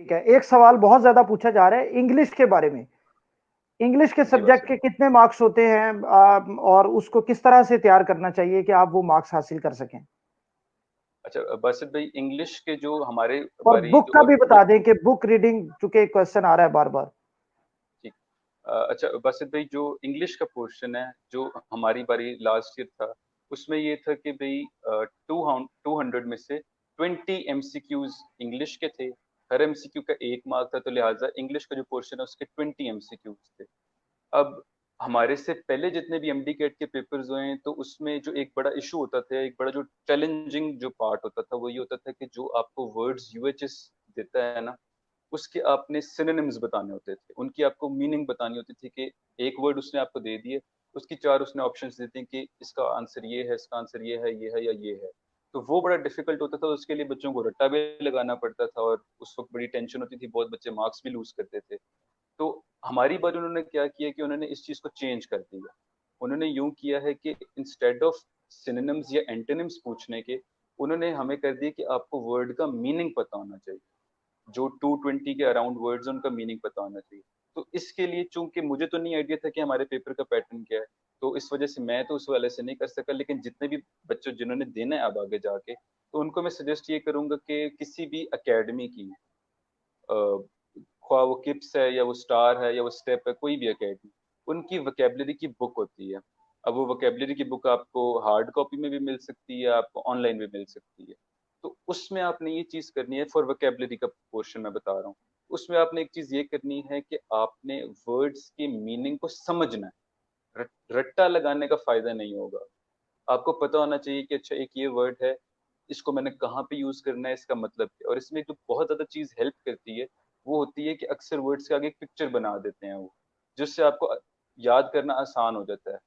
ठीक है, एक सवाल बहुत ज्यादा पूछा जा रहा है इंग्लिश के बारे में। इंग्लिश के जी सब्जेक्ट बासित के भाई। कितने मार्क्स होते हैं, और उसको किस तरह से तैयार करना चाहिए कि आप वो मार्क्स हासिल कर सकें? अच्छा बासित भाई, इंग्लिश के जो हमारे और बारी बुक जो का और भी जो बता दें कि बुक रीडिंग, चूंकि क्वेश्चन आ रहा है बार बार। ठीक। अच्छा बासित भाई, जो इंग्लिश का पोर्शन है, जो हमारी बारी लास्ट ईयर था, उसमें ये था कि भाई 200 में से 20 MCQs इंग्लिश के थे। हर MCQ का 1 मार्क था, तो लिहाजा इंग्लिश का जो पोर्शन है उसके 20 MCQs थे। अब हमारे से पहले जितने भी MD कैट के पेपर्स हुए हैं, तो उसमें जो एक बड़ा इशू होता था, एक बड़ा जो चैलेंजिंग जो पार्ट होता था, वो ये होता था कि जो आपको वर्ड्स UHS देता है ना, उसके आपने सिनोनिम्स बताने होते थे, उनकी आपको मीनिंग बतानी होती थी कि एक वर्ड उसने आपको दे दिए, उसकी 4 उसने ऑप्शंस देते हैं कि इसका आंसर ये है, इसका आंसर ये है, ये है या ये है। तो वो बड़ा डिफिकल्ट होता था, उसके लिए बच्चों को रट्टा भी लगाना पड़ता था, और उस वक्त बड़ी टेंशन होती थी, बहुत बच्चे मार्क्स भी लूज करते थे। तो हमारी बार उन्होंने क्या किया कि उन्होंने इस चीज को चेंज कर दिया। उन्होंने यूं किया है कि इंस्टेड ऑफ सिनोनिम्स या एंटोनिम्स पूछने के, उन्होंने हमें कर दिया कि आपको वर्ड का मीनिंग पता होना चाहिए। जो 220 के अराउंड वर्ड्स हैं, उनका मीनिंग पता होना चाहिए। तो इसके लिए, चूंकि मुझे तो नहीं आइडिया था कि हमारे पेपर का पैटर्न क्या है, तो इस वजह से मैं तो उस वाले से नहीं कर सका, लेकिन जितने भी बच्चों जिन्होंने देना है अब आगे जाके, तो उनको मैं सजेस्ट ये करूंगा कि किसी भी एकेडमी की, ख्वाह वो किप्स है या वो स्टार है या वो स्टेप है, कोई भी एकेडमी, उनकी वोकेबलरी की बुक होती है। अब वो वोकेबलरी की बुक आपको हार्ड कॉपी में भी मिल सकती है, आपको ऑनलाइन भी मिल सकती है। तो उसमें आपने ये चीज करनी है, फॉर वोकेबलरी का पोर्शन मैं बता रहा हूँ, उसमें आपने एक चीज ये करनी है कि आपने वर्ड्स के मीनिंग को समझना है। रट्टा लगाने का फायदा नहीं होगा। आपको पता होना चाहिए कि अच्छा, एक ये वर्ड है, इसको मैंने कहाँ पे यूज करना है, इसका मतलब क्या है। और इसमें जो बहुत ज्यादा चीज हेल्प करती है, वो होती है कि अक्सर वर्ड्स के आगे एक पिक्चर बना देते हैं वो, जिससे आपको याद करना आसान हो जाता है।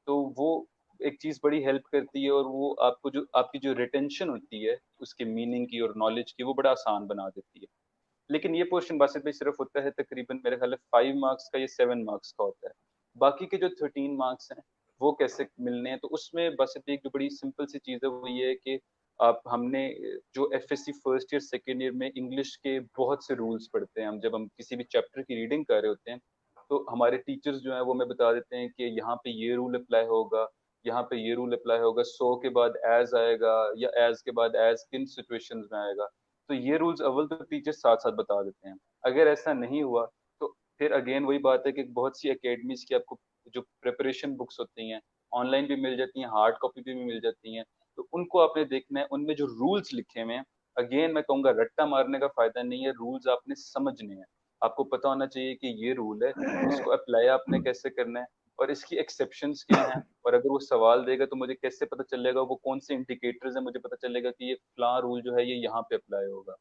तो वो एक चीज बड़ी हेल्प करती है, और वो आपको जो आपकी जो रिटेंशन होती है उसके मीनिंग की और नॉलेज की, वो बड़ा आसान बना देती है। लेकिन ये पोर्शन बासित भाई सिर्फ होता है तकरीबन मेरे ख्याल 5 मार्क्स का या 7 मार्क्स का होता है। बाकी के जो 13 मार्क्स हैं, वो कैसे मिलने हैं, तो उसमें बासित भाई एक जो बड़ी सिंपल सी चीज़ है, वो ये है कि आप हमने जो FSC first year second year में इंग्लिश के बहुत से रूल्स पढ़ते हैं, हम जब हम किसी भी चैप्टर की रीडिंग कर रहे होते हैं, तो हमारे टीचर्स जो हैं वो हमें बता देते हैं कि यहाँ पे ये रूल अप्लाई होगा, यहाँ पे ये रूल अप्लाई होगा, सो के बाद एज आएगा, या एज के बाद एज किन सिचुएशंस में आएगा। तो ये रूल्स अव्वल तो टीचर साथ साथ बता देते हैं। अगर ऐसा नहीं हुआ, तो फिर अगेन वही बात है कि बहुत सी एकेडमीज की आपको जो प्रिपरेशन बुक्स होती हैं, ऑनलाइन भी मिल जाती हैं, हार्ड कॉपी भी मिल जाती हैं। तो उनको आपने देखना है, उनमें जो रूल्स लिखे हुए हैं, अगेन मैं कहूँगा रट्टा मारने का फायदा नहीं है, रूल्स आपने समझने हैं। आपको पता होना चाहिए कि ये रूल है, इसको अप्लाई आपने कैसे करना है, और इसकी एक्सेप्शंस क्या हैं। और अगर वो सवाल देगा तो मुझे कैसे पता चलेगा, वो कौन से इंडिकेटर्स है, मुझे पता चलेगा कि ये फला रूल जो है ये यहाँ पे अप्लाई होगा।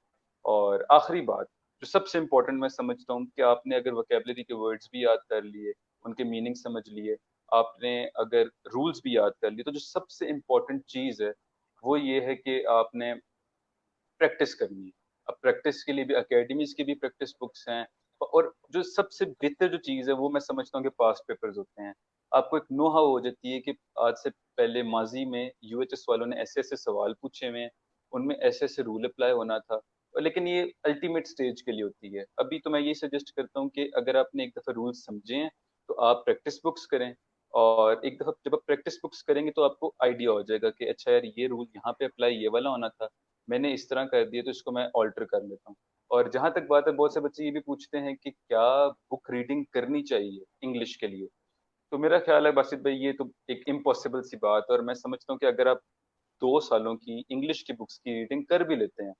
और आखिरी बात, जो सबसे इंपॉर्टेंट मैं समझता हूँ, कि आपने अगर वोकेबलरी के वर्ड्स भी याद कर लिए, उनके मीनिंग समझ लिए, आपने अगर रूल्स भी याद कर लिए, तो जो सबसे इम्पोर्टेंट चीज है, वो ये है कि आपने प्रैक्टिस करनी है। अब प्रैक्टिस के लिए भी अकेडमीज की भी प्रैक्टिस बुक्स हैं। और जो सबसे बेहतर जो चीज़ है, वो मैं समझता हूँ कि पास्ट पेपर्स होते हैं। आपको एक नो हाउ हो जाती है कि आज से पहले माजी में UHS वालों ने ऐसे ऐसे सवाल पूछे हुए हैं, उनमें ऐसे ऐसे रूल अप्लाई होना था। लेकिन ये अल्टीमेट स्टेज के लिए होती है। अभी तो मैं ये सजेस्ट करता हूँ कि अगर आपने एक दफ़ा रूल्स समझे हैं, तो आप प्रैक्टिस बुक्स करें। और एक दफ़ा जब आप प्रैक्टिस बुक्स करेंगे, तो आपको आइडिया हो जाएगा कि अच्छा यार, ये रूल यहाँ पे अप्लाई ये वाला होना था, मैंने इस तरह कर दिया, तो इसको मैं ऑल्टर कर लेता हूँ। और जहां तक बात है, बहुत से बच्चे ये भी पूछते हैं कि क्या बुक रीडिंग करनी चाहिए इंग्लिश के लिए। तो मेरा ख्याल है बासित भाई, ये तो एक इम्पॉसिबल सी बात है। और मैं समझता हूँ कि अगर आप 2 सालों की इंग्लिश की बुक्स की रीडिंग कर भी लेते हैं,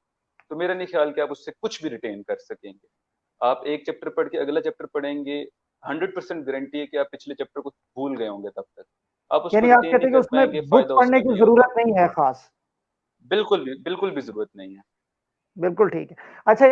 तो मेरा नहीं ख्याल कि आप उससे कुछ भी रिटेन कर सकेंगे। आप एक चैप्टर पढ़ के अगला चैप्टर पढ़ेंगे, 100% गारंटी है कि आप पिछले चैप्टर को भूल गए होंगे तब तक। आप उसको यानी आप रिटेन कहते नहीं हैं कि कर उसमें पाएंगे, बुक फायदा पढ़ने उसका की नहीं होगा। जरूरत नहीं है खास। बिल्कुल भी जरूरत नहीं है। बिल्कुल ठीक है। अच्छा।